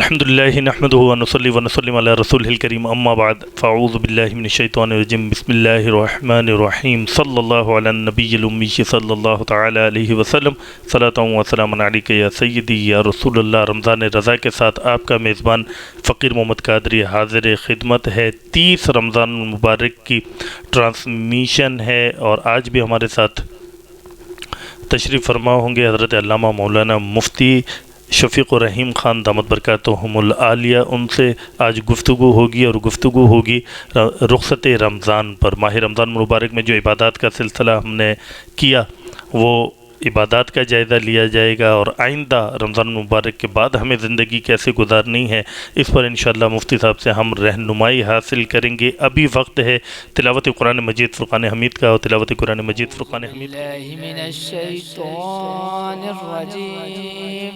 الحمد لله نحمده ونصلي ونسلم على رسوله الكريم اما بعد فاعوذ بالله من الشيطان الرجيم بسم الله الرحمن الرحيم صلى الله على النبي الأمي صلى الله تعالی علیہ وسلم صلاۃ و سلام علیک یا سیدی یا رسول اللہ۔ رمضان رضا کے ساتھ آپ کا میزبان فقیر محمد قادری حاضر خدمت ہے۔ 30 رمضان المبارک کی ٹرانسمیشن ہے اور آج بھی ہمارے ساتھ تشریف فرما ہوں گے حضرت علامہ مولانا مفتی شفیق الرحیم خان دامت برکاتہم العالیہ۔ ان سے آج گفتگو ہوگی اور گفتگو ہوگی رخصت رمضان پر۔ ماہ رمضان مبارک میں جو عبادات کا سلسلہ ہم نے کیا وہ عبادات کا جائزہ لیا جائے گا، اور آئندہ رمضان مبارک کے بعد ہمیں زندگی کیسے گزارنی ہے اس پر انشاءاللہ مفتی صاحب سے ہم رہنمائی حاصل کریں گے۔ ابھی وقت ہے تلاوت قرآن مجید فرقان حمید کا، اور تلاوت قرآن مجید فرقان حمید من الشیطان الرجیم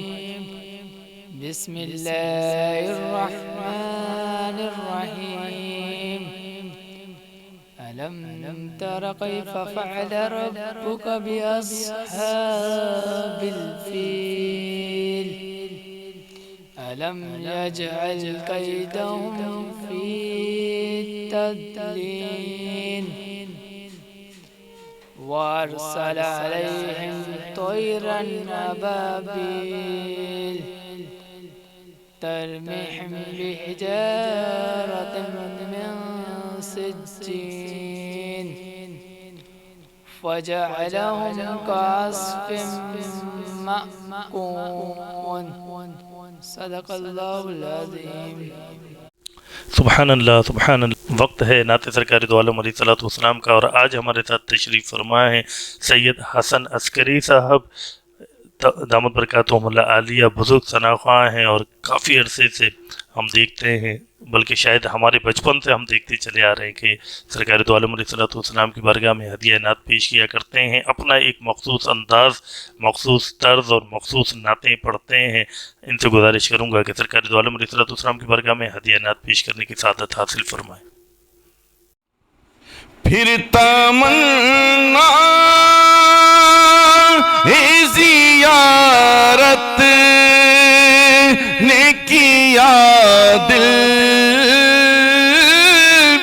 بسم اللہ الرحمن الرحیم ألم تر كيف فعل ربك بأصحاب الفيل ألم يجعل كيدهم في تضليل وأرسل عليهم طيرا أبابيل ترميهم بحجارة من سجين فجعلهم كعصف مأكول صدق اللہ العظیم۔ سبحان اللہ سبحان اللہ۔ وقت ہے نعت سرکار دو عالم علیہ الصلوۃ والسلام کا، اور آج ہمارے ساتھ تشریف فرما ہے سید حسن عسکری صاحب دامت برکاتہم اللہ عالیہ۔ بزرگ ثناخواں ہیں اور کافی عرصے سے ہم دیکھتے ہیں، بلکہ شاید ہمارے بچپن سے ہم دیکھتے چلے آ رہے ہیں کہ سرکار دو عالم علیہ الصلوۃ والسلام کی بارگاہ میں ہدیہ نعت پیش کیا کرتے ہیں، اپنا ایک مخصوص انداز، مخصوص طرز اور مخصوص نعتیں پڑھتے ہیں۔ ان سے گزارش کروں گا کہ سرکار دو عالم علیہ الصلوۃ والسلام کی بارگاہ میں ہدیہ نعت پیش کرنے کی سعادت حاصل فرمائیں۔ پھر تمنا زیارت نے کیا دل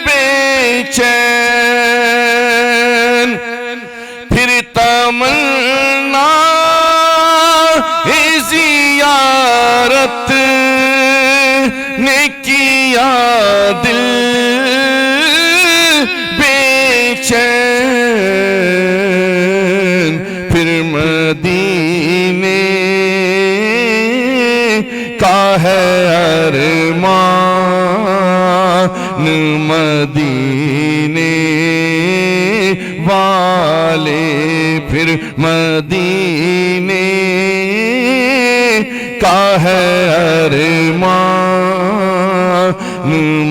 بے چین، پھر تمنا زیارت نے کیا دل بے چین، پھر مدینے کا ہے ارمان، مدینے والے پھر مدینے کا ہے ارمان،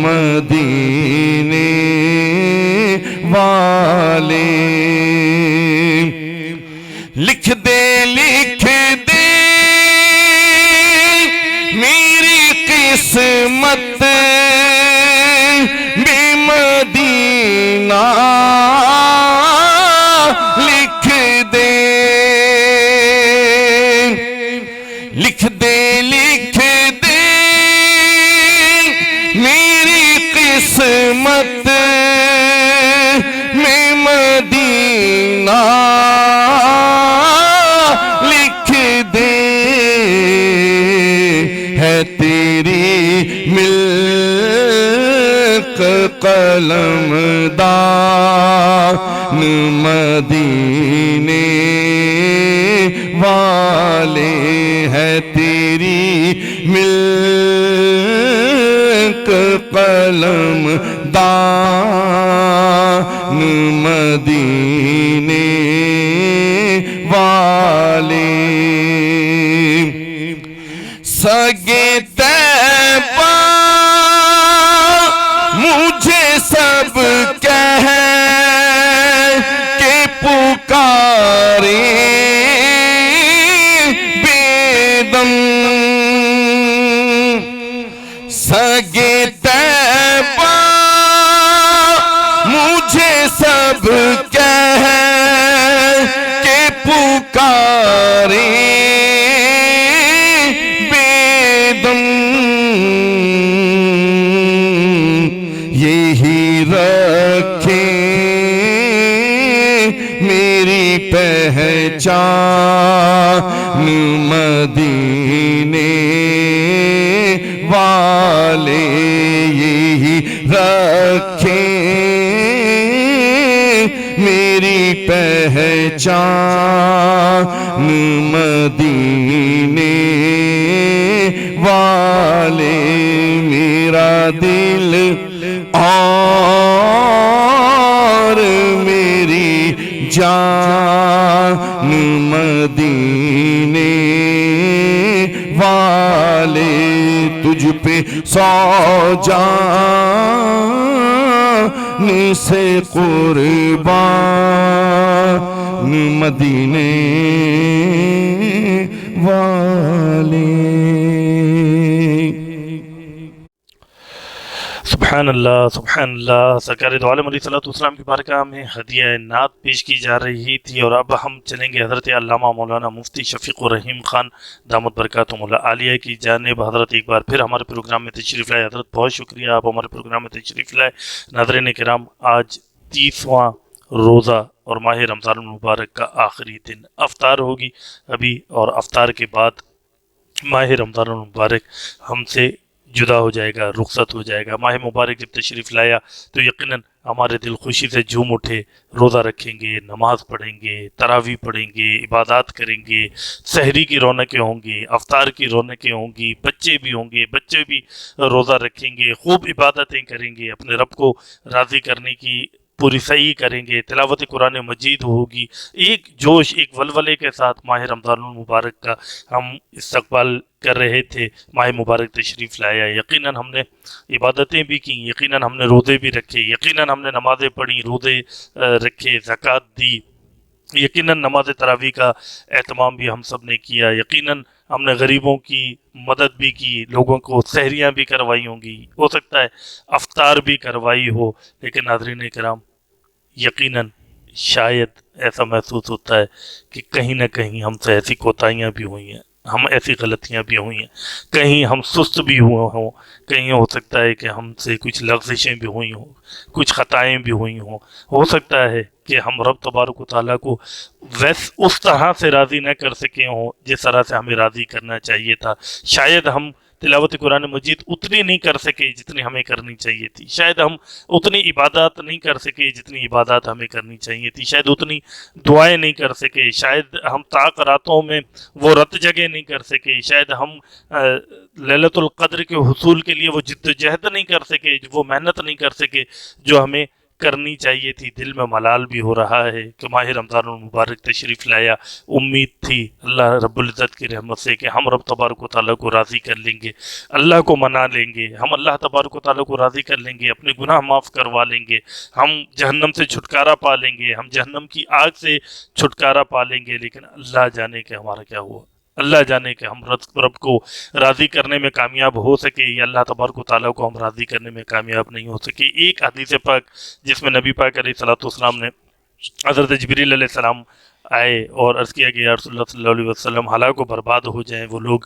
مدینے والے لکھ دے میری قسمت میں مدینہ، لکھ دے میری قسمت میں مدینہ، لکھ دے ہے تیری ملک قلم دان، مدینے والے ہے تیری ملک قلم دان، مدینے والے سگے طیبہ مجھے سب کہہ کے پکارے بے دم، سگے طیبہ مجھے سب کہہ کے پکارے بے دم، پہچان مدینے والے یہی رکھیں میری پہچان مدینے والے میرا دل اور میری جان مدینے والے تجھ پہ سو جان سے قربان مدینے والے. سبحان اللہ سبحان اللہ. سرکار دو عالم علیہ السلام کی بارگاہ میں ہدیہ نعت پیش کی جا رہی تھی، اور اب ہم چلیں گے حضرت علامہ مولانا مفتی شفیق الرحیم خان دامت برکاتہم العالیہ کی جانب. حضرت ایک بار پھر ہمارے پروگرام میں تشریف لائے. حضرت بہت شکریہ، آپ ہمارے پروگرام میں تشریف لائے. ناظرین کرام، آج 30واں روزہ اور ماہ رمضان المبارک کا آخری دن، افطار ہوگی ابھی، اور افطار کے بعد ماہ رمضان المبارک ہم سے جدا ہو جائے گا، رخصت ہو جائے گا. ماہ مبارک جب تشریف لایا تو یقیناً ہمارے دل خوشی سے جھوم اٹھے. روزہ رکھیں گے، نماز پڑھیں گے، تراویح پڑھیں گے، عبادات کریں گے، سحری کی رونقیں ہوں گی، افطار کی رونقیں ہوں گی، بچے بھی ہوں گے، بچے بھی روزہ رکھیں گے، خوب عبادتیں کریں گے، اپنے رب کو راضی کرنے کی پوری صحیح کریں گے، تلاوت قرآن مجید ہوگی. ایک جوش، ایک ولولے کے ساتھ ماہ رمضان المبارک کا ہم استقبال کر رہے تھے. ماہ مبارک تشریف لایا، یقیناً ہم نے عبادتیں بھی کی، یقیناً ہم نے روزے بھی رکھے، یقیناً ہم نے نمازیں پڑھی، روزے رکھے، زکوٰۃ دی، یقیناً نماز تراویح کا اہتمام بھی ہم سب نے کیا، یقیناً ہم نے غریبوں کی مدد بھی کی، لوگوں کو سحریاں بھی کروائی ہوں گی، ہو سکتا ہے افطار بھی کروائی ہو. لیکن ناظرین کرام، یقیناً شاید ایسا محسوس ہوتا ہے کہ کہیں نہ کہیں ہم سے ایسی کوتاہیاں بھی ہوئی ہیں، ہم ایسی غلطیاں بھی ہوئی ہیں، کہیں ہم سست بھی ہوئے ہوں، کہیں ہو سکتا ہے کہ ہم سے کچھ لغزشیں بھی ہوئی ہوں، کچھ خطائیں بھی ہوئی ہوں. ہو سکتا ہے کہ ہم رب تبارک و تعالیٰ کو اس طرح سے راضی نہ کر سکے ہوں جس طرح سے ہمیں راضی کرنا چاہیے تھا. شاید ہم تلاوت قرآن مجید اتنی نہیں کر سکے جتنی ہمیں کرنی چاہیے تھی، شاید ہم اتنی عبادات نہیں کر سکے جتنی عبادات ہمیں کرنی چاہیے تھی، شاید اتنی دعائیں نہیں کر سکے، شاید ہم طاق راتوں میں وہ رت جگہ نہیں کر سکے، شاید ہم لیلۃ القدر کے حصول کے لیے وہ جد و جہد نہیں کر سکے، وہ محنت نہیں کر سکے جو ہمیں کرنی چاہیے تھی. دل میں ملال بھی ہو رہا ہے کہ ماہ رمضان المبارک تشریف لایا، امید تھی اللہ رب العزت کی رحمت سے کہ ہم رب تبارک و تعالیٰ کو راضی کر لیں گے، اللہ کو منا لیں گے، ہم اللہ تبارک و تعالیٰ کو راضی کر لیں گے، اپنے گناہ معاف کروا لیں گے، ہم جہنم سے چھٹکارا پا لیں گے، ہم جہنم کی آگ سے چھٹکارا پا لیں گے. لیکن اللہ جانے کہ ہمارا کیا ہوا، اللہ جانے کہ ہم رب کو راضی کرنے میں کامیاب ہو سکے یا اللہ تبارک و تعالیٰ کو ہم راضی کرنے میں کامیاب نہیں ہو سکے. ایک حدیث پاک جس میں نبی پاک علیہ السلام نے حضرت جبریل علیہ السلام آئے اور عرض کیا کہ یا رسول اللہ صلی اللہ علیہ وسلم، ہلاک و برباد ہو جائیں وہ لوگ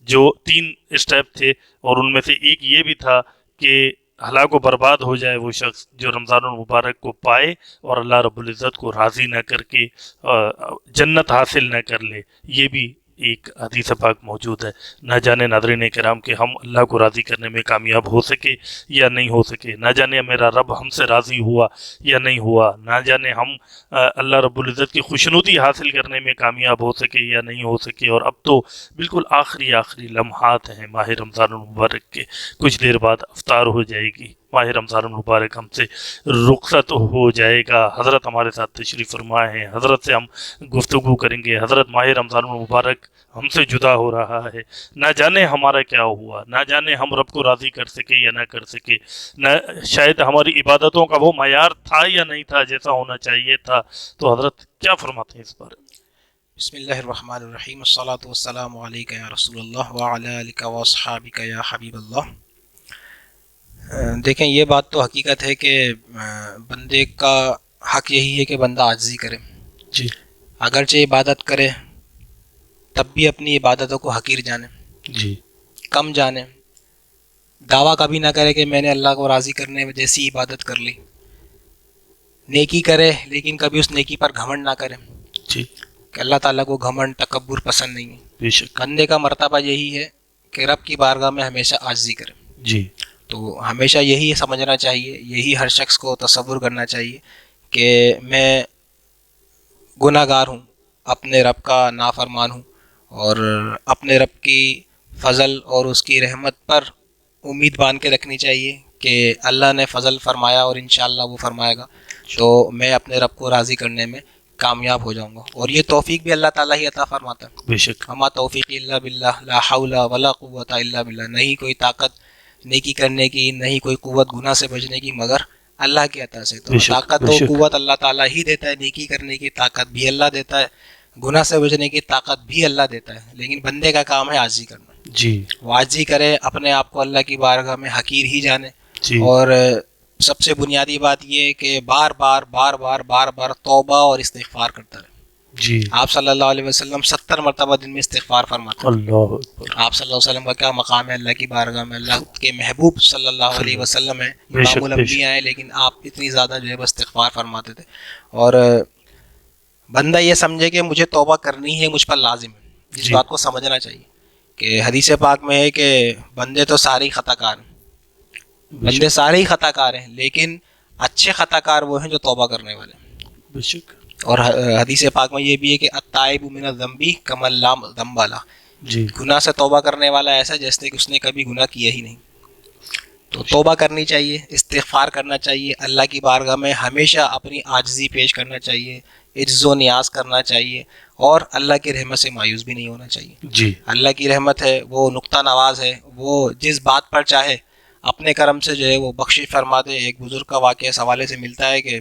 جو 3 اسٹیپ تھے، اور ان میں سے ایک یہ بھی تھا کہ ہلاک و برباد ہو جائے وہ شخص جو رمضان المبارک کو پائے اور اللہ رب العزت کو راضی نہ کر کے جنت حاصل نہ کر لے. یہ بھی ایک حدیث پاک موجود ہے. نہ جانے ناظرین کرام کہ ہم اللہ کو راضی کرنے میں کامیاب ہو سکے یا نہیں ہو سکے، نہ جانے میرا رب ہم سے راضی ہوا یا نہیں ہوا، نہ جانے ہم اللہ رب العزت کی خوشنودی حاصل کرنے میں کامیاب ہو سکے یا نہیں ہو سکے. اور اب تو بالکل آخری لمحات ہیں ماہ رمضان المبارک کے، کچھ دیر بعد افطار ہو جائے گی، ماہ رمضان المبارک ہم سے رخصت ہو جائے گا. حضرت ہمارے ساتھ تشریف فرما ہے، حضرت سے ہم گفتگو کریں گے. حضرت ماہ رمضان المبارک ہم سے جدا ہو رہا ہے، نہ جانے ہمارا کیا ہوا، نہ جانے ہم رب کو راضی کر سکے یا نہ کر سکے، نہ شاید ہماری عبادتوں کا وہ معیار تھا یا نہیں تھا جیسا ہونا چاہیے تھا. تو حضرت کیا فرماتے ہیں اس بارے میں؟ بسم اللہ الرحمن الرحیم، الصلاۃ والسلام علیک یا رسول اللہ وعلی آلک واصحابک یا حبیب اللہ. دیکھیں، یہ بات تو حقیقت ہے کہ بندے کا حق یہی ہے کہ بندہ عاجزی کرے. جی، اگرچہ عبادت کرے تب بھی اپنی عبادتوں کو حقیر جانے، جی، کم جانے، دعویٰ کبھی نہ کرے کہ میں نے اللہ کو راضی کرنے میں جیسی عبادت کر لی. نیکی کرے لیکن کبھی اس نیکی پر گھمنڈ نہ کرے. جی، کہ اللہ تعالیٰ کو گھمنڈ تکبر پسند نہیں ہے. بے شک. بندے کا مرتبہ یہی ہے کہ رب کی بارگاہ میں ہمیشہ عاجزی کرے. جی. تو ہمیشہ یہی سمجھنا چاہیے، یہی ہر شخص کو تصور کرنا چاہیے کہ میں گناہ گار ہوں، اپنے رب کا نافرمان ہوں، اور اپنے رب کی فضل اور اس کی رحمت پر امید باندھ کے رکھنی چاہیے کہ اللہ نے فضل فرمایا اور انشاءاللہ وہ فرمائے گا، تو میں اپنے رب کو راضی کرنے میں کامیاب ہو جاؤں گا. اور یہ توفیق بھی اللہ تعالیٰ ہی عطا فرماتا ہے. بے شک. وما توفیق الا باللہ، لا حول ولا قوت الا باللہ. نہیں کوئی طاقت نیکی کرنے کی، نہیں کوئی قوت گناہ سے بچنے کی مگر اللہ کی عطا سے. تو طاقت و قوت اللہ تعالیٰ ہی دیتا ہے، نیکی کرنے کی طاقت بھی اللہ دیتا ہے، گناہ سے بچنے کی طاقت بھی اللہ دیتا ہے، لیکن بندے کا کام ہے عاجزی کرنا. جی. وہ عاجزی کرے، اپنے آپ کو اللہ کی بارگاہ میں حقیر ہی جانے. جی. اور سب سے بنیادی بات یہ کہ بار بار توبہ اور استغفار کرتا رہے. جی. آپ صلی اللہ علیہ وسلم 70 مرتبہ دن میں استغفار فرماتے ہیں. اللہ اکبر. آپ صلی اللہ علیہ وسلم کا کیا مقام ہے اللہ کی بارگاہ میں؟ اللہ کے محبوب صلی اللہ علیہ وسلم ہیں، امام الانبیاء ہیں، لیکن آپ اتنی زیادہ جو ہے بس استغفار فرماتے تھے. اور بندہ یہ سمجھے کہ مجھے توبہ کرنی ہے، مجھ پر لازم ہے. اس بات کو سمجھنا چاہیے کہ حدیث پاک میں ہے کہ بندے تو سارے ہی خطا کار ہیں، بندے سارے ہی خطا کار ہیں، لیکن اچھے خطا کار وہ ہیں جو توبہ کرنے والے ہیں. بے شک. اور حدیث پاک میں یہ بھی ہے کہ التائب من الذنب کمن لا ذنب لہ. جی. گناہ سے توبہ کرنے والا ایسا جیسے کہ اس نے کبھی گناہ کیا ہی نہیں. تو توبہ کرنی چاہیے، استغفار کرنا چاہیے، اللہ کی بارگاہ میں ہمیشہ اپنی عاجزی پیش کرنا چاہیے، عجز و نیاز کرنا چاہیے، اور اللہ کی رحمت سے مایوس بھی نہیں ہونا چاہیے. جی. اللہ کی رحمت ہے، وہ نقطہ نواز ہے، وہ جس بات پر چاہے اپنے کرم سے جو ہے وہ بخشش فرما دے. ایک بزرگ کا واقعہ اس حوالے سے ملتا ہے کہ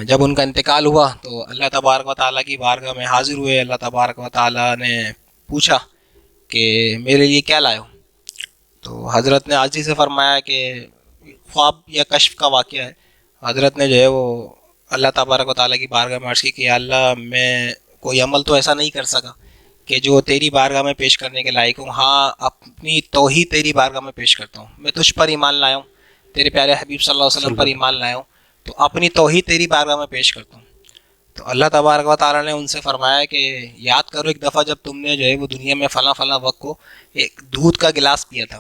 جب ان کا انتقال ہوا تو اللہ تبارک و تعالیٰ کی بارگاہ میں حاضر ہوئے. اللہ تبارک و تعالیٰ نے پوچھا کہ میرے لیے کیا لائے ہو؟ تو حضرت نے عاجزی سے فرمایا کہ خواب یا کشف کا واقعہ ہے. حضرت نے جو ہے وہ اللہ تبارک و تعالیٰ کی بارگاہ میں عرض کی کہ یا اللہ میں کوئی عمل تو ایسا نہیں کر سکا کہ جو تیری بارگاہ میں پیش کرنے کے لائق ہوں. ہاں اپنی توحید تیری بارگاہ میں پیش کرتا ہوں، میں تجھ پر ایمان لایا ہوں، تیرے پیارے حبیب صلی اللہ علیہ وسلم پر ایمان لایا ہوں، تو اپنی توحید تیری بارگاہ میں پیش کرتا ہوں. تو اللہ تبارک و تعالیٰ نے ان سے فرمایا کہ یاد کرو ایک دفعہ جب تم نے جو ہے وہ دنیا میں فلاں وقت کو ایک دودھ کا گلاس پیا تھا،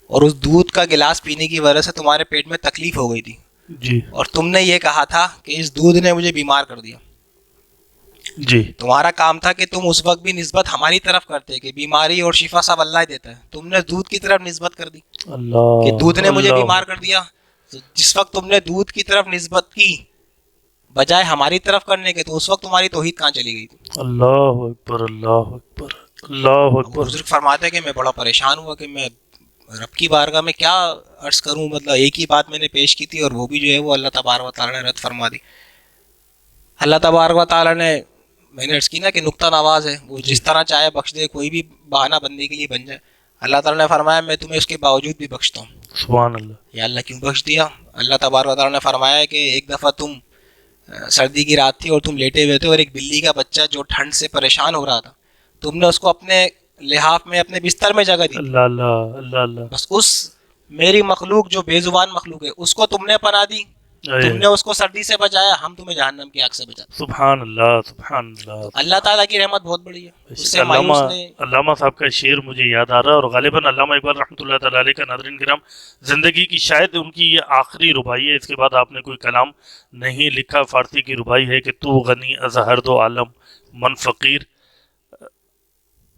اور اس دودھ کا گلاس پینے کی وجہ سے تمہارے پیٹ میں تکلیف ہو گئی تھی. جی. اور تم نے یہ کہا تھا کہ اس دودھ نے مجھے بیمار کر دیا. جی. تمہارا کام تھا کہ تم اس وقت بھی نسبت ہماری طرف کرتے کہ بیماری اور شفا سب اللہ ہی دیتا ہے. تم نے دودھ کی طرف نسبت کر دی اللہ کہ دودھ نے مجھے بیمار کر دیا. تو جس وقت تم نے دودھ کی طرف نسبت کی بجائے ہماری طرف کرنے کے، تو اس وقت تمہاری توحید کہاں چلی گئی تھی؟ اللہ اکبر. اللہ اکبر. اللہ اکبر. بزرگ فرماتے ہیں کہ میں بڑا پریشان ہوا کہ میں رب کی بارگاہ میں کیا عرض کروں. مطلب ایک ہی بات میں نے پیش کی تھی اور وہ بھی جو ہے وہ اللہ تبارک و تعالیٰ نے رد فرما دی. اللہ تبارک و تعالیٰ نے، میں نے عرض کی نا کہ نقطہ نواز ہے، وہ جس طرح چاہے بخش دے، کوئی بھی بہانہ بندے کے لیے بن جائے. اللہ تعالیٰ نے فرمایا میں تمہیں اس کے باوجود بھی بخشتا ہوں. سبحان اللہ. یا اللہ کیوں بخش دیا؟ اللہ تبارک و تعالیٰ نے فرمایا کہ ایک دفعہ تم سردی کی رات تھی اور تم لیٹے ہوئے تھے، اور ایک بلی کا بچہ جو ٹھنڈ سے پریشان ہو رہا تھا، تم نے اس کو اپنے لحاف میں اپنے بستر میں جگہ دی. اللہ اللہ. اللہ اللہ. بس اس میری مخلوق جو بے زبان مخلوق ہے اس کو تم نے پناہ دی، تم نے اس کو سردی سے بچایا، ہم تمہیں جہنم کی آگ سے بچاتے. سبحان اللہ. سبحان اللہ. اللہ تعالیٰ کی رحمت بہت بڑی ہے. اس سے مایوس نہیں. علامہ صاحب کا شعر مجھے یاد آ رہا ہے، اور غالباً علامہ اقبال رحمۃ اللہ تعالیٰ علیہ کا ناظرین کرام زندگی کی شاید ان کی یہ آخری رباعی ہے. اس کے بعد آپ نے کوئی کلام نہیں لکھا. فارسی کی رباعی ہے کہ تو غنی از ہر دو عالم من فقیر،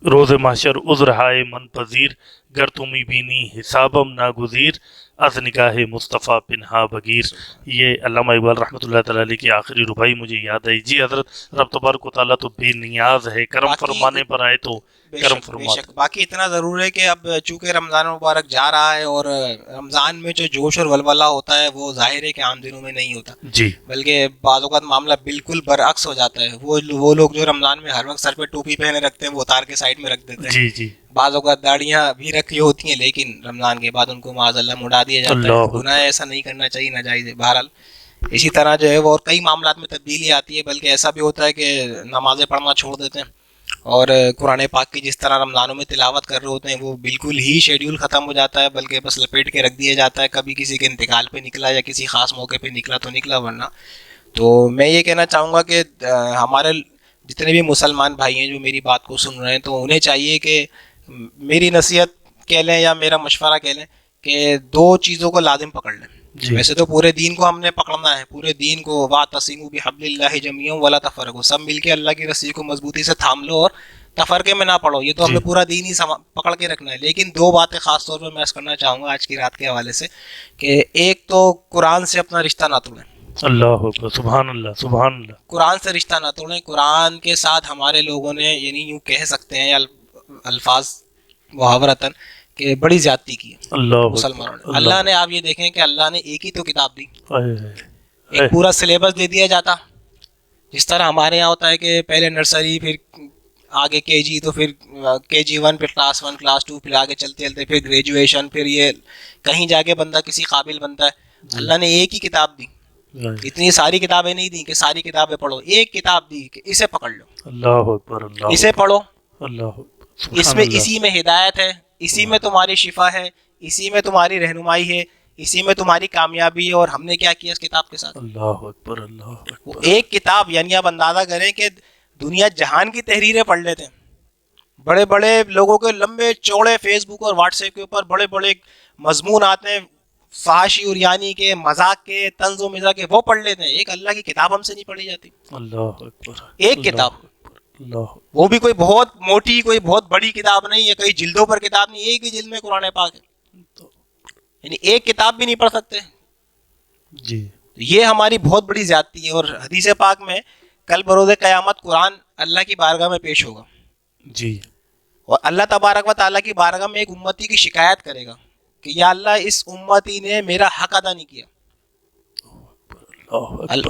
روز محشر عذر ہائے من پذیر، گر تمی بینی حسابم ناگزیر، از نگاہ مصطفیٰ پنہا بگیر. یہ علامہ اقبال رحمۃ اللہ تعالیٰ علیہ کی آخری رباعی مجھے یاد آئی. جی حضرت، رب تبارک و تعالیٰ تو بے نیاز ہے، کرم فرمانے پر آئے تو کرم فرماتا. باقی اتنا ضرور ہے کہ اب چونکہ رمضان مبارک جا رہا ہے، اور رمضان میں جو جوش اور ولولہ ہوتا ہے وہ ظاہر ہے کہ عام دنوں میں نہیں ہوتا. جی. بلکہ بعض اوقات معاملہ بالکل برعکس ہو جاتا ہے. وہ لوگ جو رمضان میں ہر وقت سر پہ ٹوپی پہنے رکھتے ہیں وہ اتار کے سائڈ میں رکھ دیتے ہیں. جی جی. بعض اوقات داڑیاں بھی رکھی ہوتی ہیں لیکن رمضان کے بعد ان کو معاذ اللہ مڑا دیا جاتا ہے. گناہ ایسا نہیں کرنا چاہیے، ناجائز ہے. بہرحال اسی طرح جو ہے وہ اور کئی معاملات میں تبدیلی آتی ہے. بلکہ ایسا بھی ہوتا ہے کہ نمازیں پڑھنا چھوڑ دیتے ہیں، اور قرآن پاک کی جس طرح رمضانوں میں تلاوت کر رہے ہوتے ہیں وہ بالکل ہی شیڈیول ختم ہو جاتا ہے، بلکہ بس لپیٹ کے رکھ دیا جاتا ہے. کبھی کسی کے انتقال پہ نکلا یا کسی خاص موقع پہ نکلا تو نکلا، ورنہ تو میں یہ کہنا چاہوں گا کہ ہمارے جتنے بھی مسلمان بھائی ہیں جو میری بات کو سن رہے ہیں تو انہیں چاہیے کہ میری نصیحت کہہ لیں یا میرا مشورہ کہہ لیں کہ دو چیزوں کو لازم پکڑ لیں. ویسے تو پورے دین کو ہم نے پکڑنا ہے, پورے دین کو واعتصموا بحبل اللہ جمیعا ولا تفرقوا, سب مل کے اللہ کی رسی کو مضبوطی سے تھام لو اور تفرقے میں نہ پڑو. یہ تو ہم نے پورا دین ہی پکڑ کے رکھنا ہے. لیکن دو باتیں خاص طور پر میں عرض کرنا چاہوں گا آج کی رات کے حوالے سے کہ ایک تو قرآن سے اپنا رشتہ نہ توڑیں. اللہ اکبر, سبحان اللہ سبحان اللہ. قرآن سے رشتہ نہ توڑیں. قرآن کے ساتھ ہمارے لوگوں نے یعنی یوں کہہ سکتے ہیں الفاظ محاورتاً کہ بڑی زیادتی کی اللہ مسلمانوں نے. اللہ نے آپ یہ دیکھیں کہ اللہ نے ایک ہی تو کتاب دی, اللہ ایک پورا سلیبس دے دیا جاتا. جس طرح ہمارے یہاں ہوتا ہے کہ پہلے نرسری, پھر آگے کے جی, تو پھر KG1, پھر کلاس 1 کلاس 2, پھر آگے چلتے چلتے پھر گریجویشن, پھر یہ کہیں جا کے بندہ کسی قابل بنتا ہے. اللہ نے ایک ہی کتاب دی, اتنی ساری کتابیں نہیں دی کہ ساری کتابیں پڑھو. ایک کتاب دی کہ اسے پکڑ لو, اللہ اکبر, اللہ اسے پڑھو, اللہ اس میں اسی میں ہدایت ہے, اسی میں تمہاری شفا ہے, اسی میں تمہاری رہنمائی ہے, اسی میں تمہاری کامیابی ہے. اور ہم نے کیا کیا اس کتاب کے ساتھ؟ اللہ اکبر, اللہ وہ اکبر. ایک کتاب, یعنی آپ اندازہ کریں کہ دنیا جہان کی تحریریں پڑھ لیتے ہیں. بڑے بڑے لوگوں کے لمبے چوڑے فیس بک اور واٹس ایپ کے اوپر بڑے بڑے مضمون آتے ہیں, فحاشی اور یعنی کے, مذاق کے, طنز و مزاح کے, وہ پڑھ لیتے ہیں. ایک اللہ کی کتاب ہم سے نہیں پڑھی جاتی. اللہ اکبر, ایک کتاب, اللہ, وہ بھی کوئی بہت موٹی, کوئی بہت بڑی کتاب نہیں ہے, کئی جلدوں پر کتاب نہیں, ایک ہی جلد میں قرآن پاک ہے. یعنی ایک کتاب بھی نہیں پڑھ سکتے. جی یہ ہماری بہت بڑی زیادتی ہے. اور حدیث پاک میں کل بروز قیامت قرآن اللہ کی بارگاہ میں پیش ہوگا. جی, اور اللہ تبارک و تعالیٰ کی بارگاہ میں ایک امتی کی شکایت کرے گا کہ یا اللہ اس امتی نے میرا حق ادا نہیں کیا.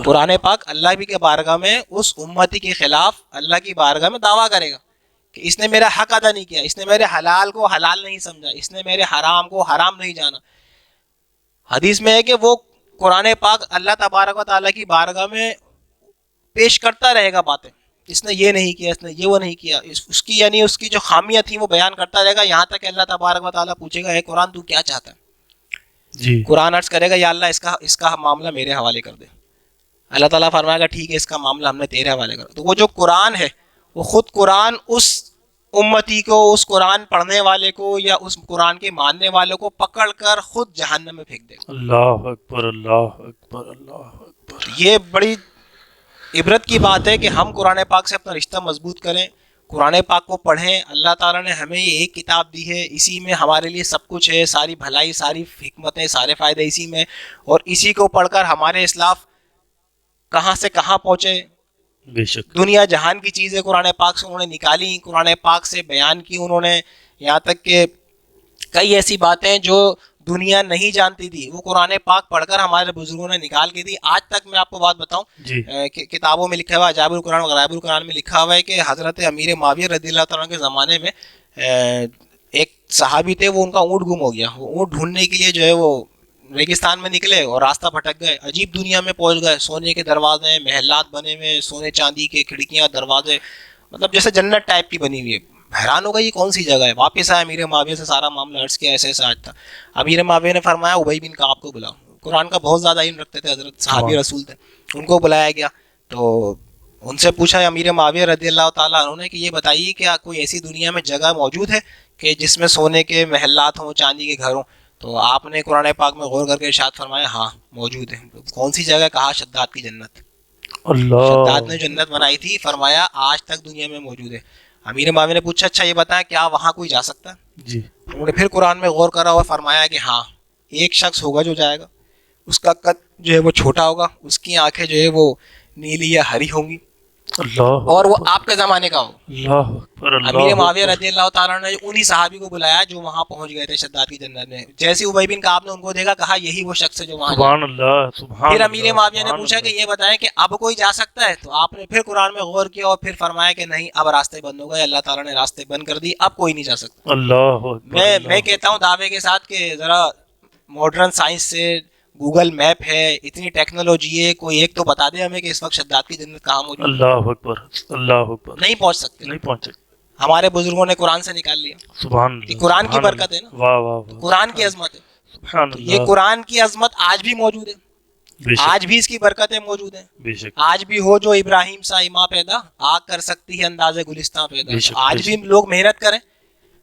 قرآن پاک اللہ بھی کے بارگاہ میں اس امتی کے خلاف اللہ کی بارگاہ میں دعویٰ کرے گا کہ اس نے میرا حق ادا نہیں کیا, اس نے میرے حلال کو حلال نہیں سمجھا, اس نے میرے حرام کو حرام نہیں جانا. حدیث میں ہے کہ وہ قرآن پاک اللہ تبارک و تعالیٰ کی بارگاہ میں پیش کرتا رہے گا باتیں, اس نے یہ نہیں کیا, اس نے یہ وہ نہیں کیا, اس کی یعنی اس کی جو خامیاں تھیں وہ بیان کرتا رہے گا, یہاں تک کہ اللہ تبارک و تعالیٰ پوچھے گا اے قرآن تو کیا چاہتا ہے. جی, قرآن عرض کرے گا یا اللہ اس کا معاملہ میرے حوالے کر دے. اللہ تعالیٰ فرمائے گا ٹھیک ہے, اس کا معاملہ ہم نے تیرے حوالے کر. تو وہ جو قرآن ہے وہ خود قرآن اس امتی کو, اس قرآن پڑھنے والے کو یا اس قرآن کے ماننے والے کو پکڑ کر خود جہنم میں پھینک دے گا. اللہ اکبر, اللہ اکبر, اللہ اکبر. یہ بڑی عبرت کی بات ہے کہ ہم قرآن پاک سے اپنا رشتہ مضبوط کریں, قرآن پاک کو پڑھیں. اللہ تعالیٰ نے ہمیں یہ ایک کتاب دی ہے, اسی میں ہمارے لیے سب کچھ ہے, ساری بھلائی, ساری حکمتیں, سارے فائدے اسی میں. اور اسی کو پڑھ کر ہمارے اسلاف کہاں سے کہاں پہنچے. بے شک دنیا جہان کی چیزیں قرآن پاک سے انہوں نے نکالی, قرآن پاک سے بیان کی انہوں نے. یہاں تک کہ کئی ایسی باتیں جو دنیا نہیں جانتی تھی وہ قرآن پاک پڑھ کر ہمارے بزرگوں نے نکال کے دی. آج تک میں آپ کو بات بتاؤں, کتابوں میں لکھا ہوا, عجائب القرآن و غرائب القرآن میں لکھا ہوا ہے کہ حضرت امیر معاویہ رضی اللہ تعالیٰ کے زمانے میں ایک صحابی تھے, وہ ان کا اونٹ گم ہو گیا. وہ اونٹ ڈھونڈنے کے لیے جو ہے وہ ریگستان میں نکلے اور راستہ بھٹک گئے, عجیب دنیا میں پہنچ گئے. سونے کے دروازے, محلات بنے ہوئے, سونے چاندی کے کھڑکیاں, دروازے, مطلب جیسے جنت ٹائپ کی بنی ہوئی ہے. حیران ہو گئی یہ کون سی جگہ ہے. واپس آئے, امیر معاویہ سے سارا معاملہ عرض کیا, ایسے ایسا آج تھا. امیر معاویہ نے فرمایا ابی بن کعب کو بلاؤ. قرآن کا بہت زیادہ علم رکھتے تھے, حضرت صحابی رسول تھے. ان کو بلایا گیا تو ان سے پوچھا امیر معاویہ رضی اللہ تعالیٰ عنہ نے کہ یہ بتائیے کیا کوئی ایسی دنیا میں جگہ موجود ہے کہ جس میں سونے کے محلات ہوں, چاندی کے گھر ہوں. تو آپ نے قرآن پاک میں غور کر کے ارشاد فرمایا ہاں موجود ہے. کون سی جگہ؟ کہا شداد کی جنت. اللہ, شداد نے جنت بنائی تھی, فرمایا آج تک دنیا میں موجود ہے. امیر معاویہ نے پوچھا اچھا یہ بتائیں کیا وہاں کوئی جا سکتا ہے؟ جی, انہوں نے پھر قرآن میں غور کرا اور فرمایا کہ ہاں ایک شخص ہوگا جو جائے گا, اس کا قد جو ہے وہ چھوٹا ہوگا, اس کی آنکھیں جو ہے وہ نیلی یا ہری ہوں گی, اللہ, اور وہ آپ کے زمانے کا ہوگا. اللہ اکبر, اللہ. امیر معاویہ رضی اللہ تعالیٰ نے انہی صحابی کو بلایا جو وہاں پہنچ گئے تھے شداد کی جنت میں. جیسے ابی بن کعب نے ان کو دیکھا, کہا یہی وہ شخص ہے جو وہاں. سبحان اللہ, سبحان. پھر امیر معاویہ نے پوچھا کہ یہ بتائیں کہ اب کوئی جا سکتا ہے؟ تو آپ نے پھر قرآن میں غور کیا اور پھر فرمایا کہ نہیں, اب راستے بند ہو گئے, اللہ تعالیٰ نے راستے بند کر دی, اب کوئی نہیں جا سکتا. اللہ, میں کہتا ہوں دعوے کے ساتھ کہ ذرا ماڈرن سائنس سے, گوگل میپ ہے, اتنی ٹیکنالوجی ہے, کوئی ایک تو بتا دے ہمیں کہ اس وقت شداد کی جنت کہاں موجود ہے. اللہ اکبر, اللہ اکبر. نہیں پہنچ سکتے, نہیں پہنچ سکتے. ہمارے بزرگوں نے قرآن سے نکال لیا. سبحان اللہ, یہ قرآن کی برکت ہے نا, واہ واہ, قرآن کی عظمت ہے. سبحان اللہ. یہ قرآن کی عظمت آج بھی موجود ہے. بے شک آج بھی اس کی برکتیں موجود ہیں. بے شک آج بھی ہو جو ابراہیم سا ایما پیدا آگ کر سکتی ہے انداز گلستان پیدا. بے شک، آج بے بھی لوگ محنت کریں,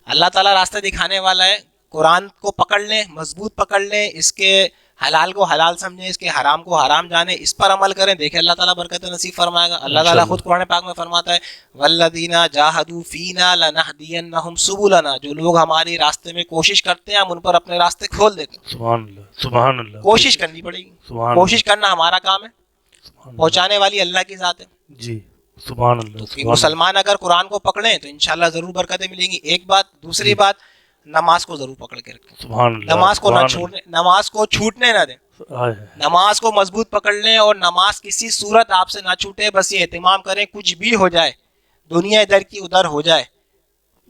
اللہ تعالیٰ راستہ دکھانے والا ہے. قرآن کو پکڑ لیں, مضبوط پکڑ لیں, اس کے حلال کو حلال سمجھیں, اس کے حرام کو حرام جانیں, اس پر عمل کریں, دیکھیں اللہ تعالیٰ برکت نصیب فرمائے گا. اللہ تعالیٰ خود قرآن پاک میں فرماتا ہے والذین جاہدوا فینا لنہدینہم سبلنا, جو لوگ ہماری راستے میں کوشش کرتے ہیں ہم ان پر اپنے راستے کھول دیتے ہیں. سبحان اللہ سبحان اللہ. کوشش کرنی پڑے گی, سبحان کوشش کرنا ہمارا کام ہے, اللہ. پہنچانے والی اللہ کی ذات ہے. جی سبحان اللہ کہ سبحان اللہ. مسلمان اگر قرآن کو پکڑیں تو انشاءاللہ ضرور برکتیں ملیں گی. ایک بات. دوسری بات, نماز کو ضرور پکڑ کے رکھیں, سبحان اللہ. نماز کو نہ سبحان چھوڑنے, نماز کو چھوٹنے نہ دیں. اللہ. آئے. نماز کو مضبوط پکڑ لیں اور نماز کسی صورت آپ سے نہ چھوٹے. بس یہ اہتمام کریں کچھ بھی ہو جائے, دنیا ادھر کی ادھر ہو جائے,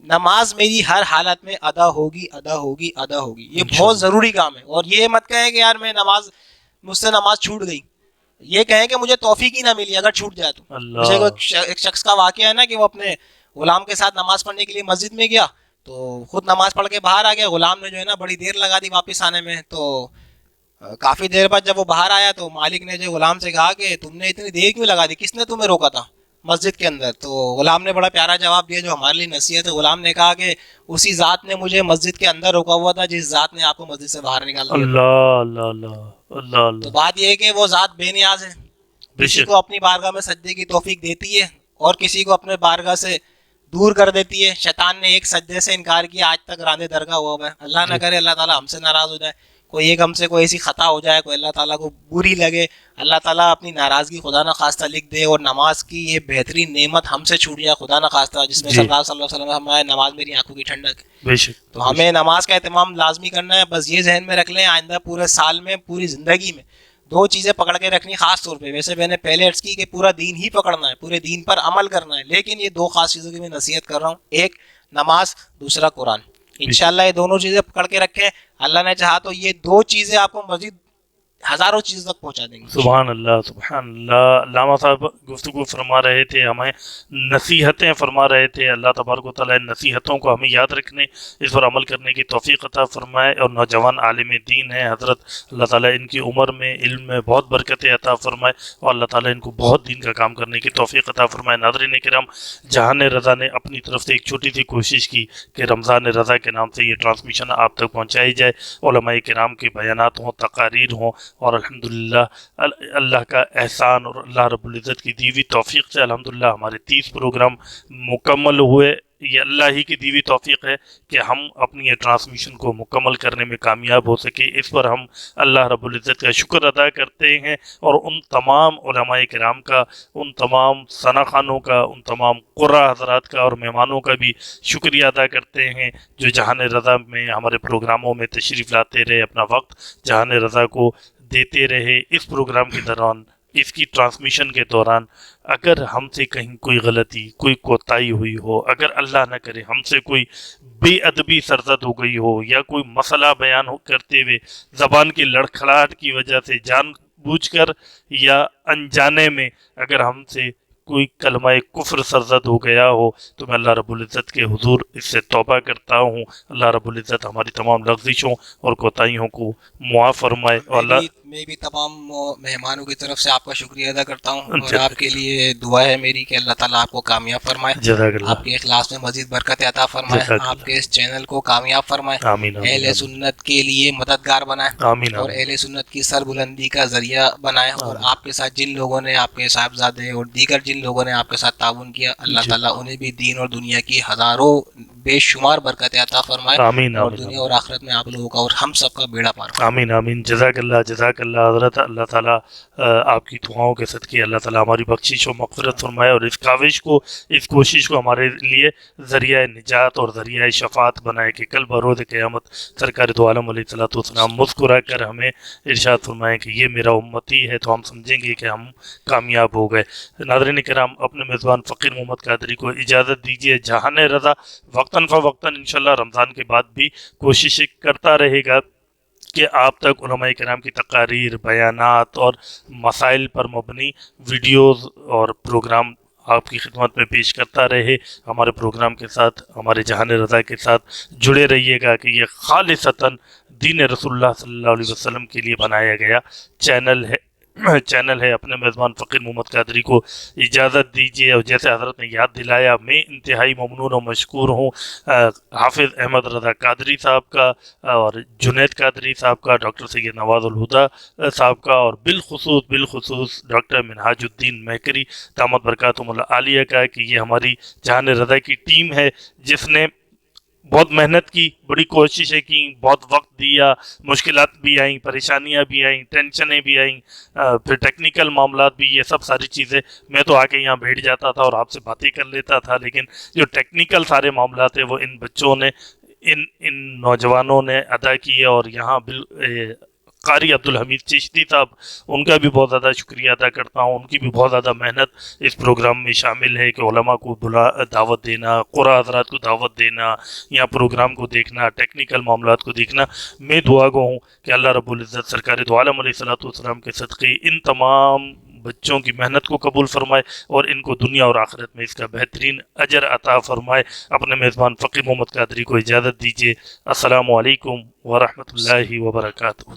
نماز میری ہر حالت میں ادا ہوگی ادا ہوگی ادا ہوگی. یہ بہت ضروری کام ہے. اور یہ مت کہیں کہ یار میں مجھ سے نماز چھوٹ گئی, یہ کہیں کہ مجھے توفیق ہی نہ ملی اگر چھوٹ جائے تو. اللہ. ایک شخص کا واقعہ ہے نا کہ وہ اپنے غلام کے ساتھ نماز پڑھنے کے لیے مسجد میں گیا, تو خود نماز پڑھ کے باہر آ گیا. غلام نے جو ہے نا بڑی دیر لگا دی واپس آنے میں. تو کافی دیر بعد جب وہ باہر آیا تو مالک نے جو غلام سے کہا کہ تم نے اتنی دیر کیوں لگا دی, کس نے تمہیں روکا تھا مسجد کے اندر؟ تو غلام نے بڑا پیارا جواب دیا جو ہمارے لیے نصیحت ہے. غلام نے کہا کہ اسی ذات نے مجھے مسجد کے اندر روکا ہوا تھا جس ذات نے آپ کو مسجد سے باہر نکال دیا. اللہ اللہ اللہ اللہ تو اللہ. بات یہ ہے کہ وہ ذات بے نیاز ہے, کسی کو اپنی بارگاہ میں سجدے کی توفیق دیتی ہے اور کسی کو اپنے بارگاہ سے دور کر دیتی ہے. شیطان نے ایک سجدے سے انکار کیا, آج تک راندے درگاہ ہوا ہے. اللہ نہ کرے اللہ تعالیٰ ہم سے ناراض ہو جائے, کوئی ایک ہم سے کوئی ایسی خطا ہو جائے, کوئی اللہ تعالیٰ کو بری لگے, اللہ تعالیٰ اپنی ناراضگی خدا نہ خواستہ لکھ دے اور نماز کی یہ بہترین نعمت ہم سے چھوٹ جائے خدا نہ خواستہ, جس میں سرکار صلی اللہ علیہ وسلم نے فرمایا نماز میری آنکھوں کی ٹھنڈک. بے شک. تو ہمیں نماز کا اہتمام لازمی کرنا ہے. بس یہ ذہن میں رکھ لیں آئندہ پورے سال میں, پوری زندگی میں دو چیزیں پکڑ کے رکھنی خاص طور پہ. ویسے میں نے پہلے عرض کی کہ پورا دین ہی پکڑنا ہے, پورے دین پر عمل کرنا ہے, لیکن یہ دو خاص چیزوں کی میں نصیحت کر رہا ہوں, ایک نماز, دوسرا قرآن. انشاءاللہ یہ دونوں چیزیں پکڑ کے رکھیں, اللہ نے چاہا تو یہ دو چیزیں آپ کو مزید ہزاروں چیزوں تک پہنچا دیں گے. سبحان اللہ سبحان اللہ. علامہ صاحب گفتگو فرما رہے تھے, ہمیں نصیحتیں فرما رہے تھے. اللہ تبارک و تعالیٰ ان نصیحتوں کو ہمیں یاد رکھنے, اس پر عمل کرنے کی توفیق عطا فرمائے. اور نوجوان عالم دین ہیں حضرت, اللہ تعالیٰ ان کی عمر میں علم میں بہت برکتیں عطا فرمائے اور اللہ تعالیٰ ان کو بہت دین کا کام کرنے کی توفیق عطا فرمائے. ناظرین کرام, جہان رضا نے اپنی طرف سے ایک چھوٹی سی کوشش کی کہ رمضان رضا کے نام سے یہ ٹرانسمیشن آپ تک پہنچائی جائے, علماء کرام کے بیانات ہوں, تقاریر ہوں, اور الحمدللہ اللہ کا احسان اور اللہ رب العزت کی دی ہوئی توفیق سے الحمدللہ ہمارے 30 پروگرام مکمل ہوئے. یہ اللہ ہی کی دی ہوئی توفیق ہے کہ ہم اپنی یہ ٹرانسمیشن کو مکمل کرنے میں کامیاب ہو سکے. اس پر ہم اللہ رب العزت کا شکر ادا کرتے ہیں اور ان تمام علماء کرام کا, ان تمام ثنا خانوں کا, ان تمام قرہ حضرات کا اور مہمانوں کا بھی شکریہ ادا کرتے ہیں جو جہان رضا میں ہمارے پروگراموں میں تشریف لاتے رہے, اپنا وقت جہان رضا کو دیتے رہے. اس پروگرام کے دوران, اس کی ٹرانسمیشن کے دوران اگر ہم سے کہیں کوئی غلطی, کوئی کوتاہی ہوئی ہو, اگر اللہ نہ کرے ہم سے کوئی بے ادبی سرزد ہو گئی ہو, یا کوئی مسئلہ بیان کرتے ہوئے زبان کی لڑکھڑاہٹ کی وجہ سے جان بوجھ کر یا انجانے میں اگر ہم سے کوئی کلمہ کفر سرزد ہو گیا ہو, تو میں اللہ رب العزت کے حضور اس سے توبہ کرتا ہوں. اللہ رب العزت ہماری تمام لغزشوں اور کوتاہیوں کو معاف فرمائے. اور اللہ میں بھی تمام مہمانوں کی طرف سے آپ کا شکریہ ادا کرتا ہوں, اور آپ کے لیے دعا ہے میری کہ اللہ تعالیٰ آپ کو کامیاب فرمائے, جزاک اللہ, آپ کے اخلاص میں مزید برکت عطا فرمائے, آپ کے اس چینل کو کامیاب فرمائے, آمین اہل سنت کے لیے مددگار بنائے, آمین, اور اہل سنت کی سربلندی کا ذریعہ بنائے. اور آپ کے ساتھ جن لوگوں نے, آپ کے صاحبزادے اور دیگر جن لوگوں نے آپ کے ساتھ تعاون کیا, اللہ تعالیٰ انہیں بھی دین اور دنیا کی ہزاروں بے شمار برکت عطا فرمائے, آمین, اور دنیا اور آخرت میں آپ لوگوں کا اور ہم سب کا بیڑا پار فرمائے. آمین آمین. جزاک اللہ جزاک اللہ حضرت. اللہ تعالیٰ آپ کی دعاؤں کے صدقے اللہ تعالیٰ ہماری بخشش و مغفرت فرمائے, اور اس کاوش کو, اس کوشش کو ہمارے لیے ذریعہ نجات اور ذریعہ شفاعت بنائے کہ کل بروز قیامت سرکار دو عالم علیہ الصلوۃ والسلام مسکرا کر ہمیں ارشاد فرمائیں کہ یہ میرا امتی ہے, تو ہم سمجھیں گے کہ ہم کامیاب ہو گئے. ناظرین کرام, اپنے میزبان فقیر محمد قادری کو اجازت دیجیے. جہان رضا وقتاً فوقتاً انشاءاللہ رمضان کے بعد بھی کوشش کرتا رہے گا کہ آپ تک علماء کرام کی تقاریر, بیانات اور مسائل پر مبنی ویڈیوز اور پروگرام آپ کی خدمت میں پیش کرتا رہے. ہمارے پروگرام کے ساتھ, ہمارے جہان رضا کے ساتھ جڑے رہیے گا کہ یہ خالصتاً دین رسول اللہ صلی اللہ علیہ وسلم کے لیے بنایا گیا چینل ہے. چینل ہے اپنے میزبان فقیر محمد قادری کو اجازت دیجیے، اور جیسے حضرت نے یاد دلایا میں انتہائی ممنون و مشکور ہوں حافظ احمد رضا قادری صاحب کا اور جنید قادری صاحب کا، ڈاکٹر سید نواز الہدا صاحب کا، اور بالخصوص ڈاکٹر منہاج الدین مہکری دامت برکاتہم العالیہ کا، کہ یہ ہماری جہان رضا کی ٹیم ہے جس نے بہت محنت کی، بڑی کوششیں کی، بہت وقت دیا، مشکلات بھی آئیں، پریشانیاں بھی آئیں، ٹینشنیں بھی آئیں، پھر ٹیکنیکل معاملات بھی، یہ سب ساری چیزیں میں تو آ کے یہاں بیٹھ جاتا تھا اور آپ سے باتیں کر لیتا تھا، لیکن جو ٹیکنیکل سارے معاملات ہیں وہ ان بچوں نے ان نوجوانوں نے ادا کیے، اور یہاں قاری عبدالحمید چشتی صاحب ان کا بھی بہت زیادہ شکریہ ادا کرتا ہوں، ان کی بھی بہت زیادہ محنت اس پروگرام میں شامل ہے کہ علماء کو دعوت دینا، قرآن حضرات کو دعوت دینا، یا پروگرام کو دیکھنا، ٹیکنیکل معاملات کو دیکھنا۔ میں دعا گو ہوں کہ اللہ رب العزت سرکار دو عالم علیہ الصلوۃ والسلام کے صدقے ان تمام بچوں کی محنت کو قبول فرمائے اور ان کو دنیا اور آخرت میں اس کا بہترین اجر عطا فرمائے۔ اپنے میزبان فقیر محمد قادری کو اجازت دیجیے۔ السلام علیکم ورحمۃ اللہ وبرکاتہ۔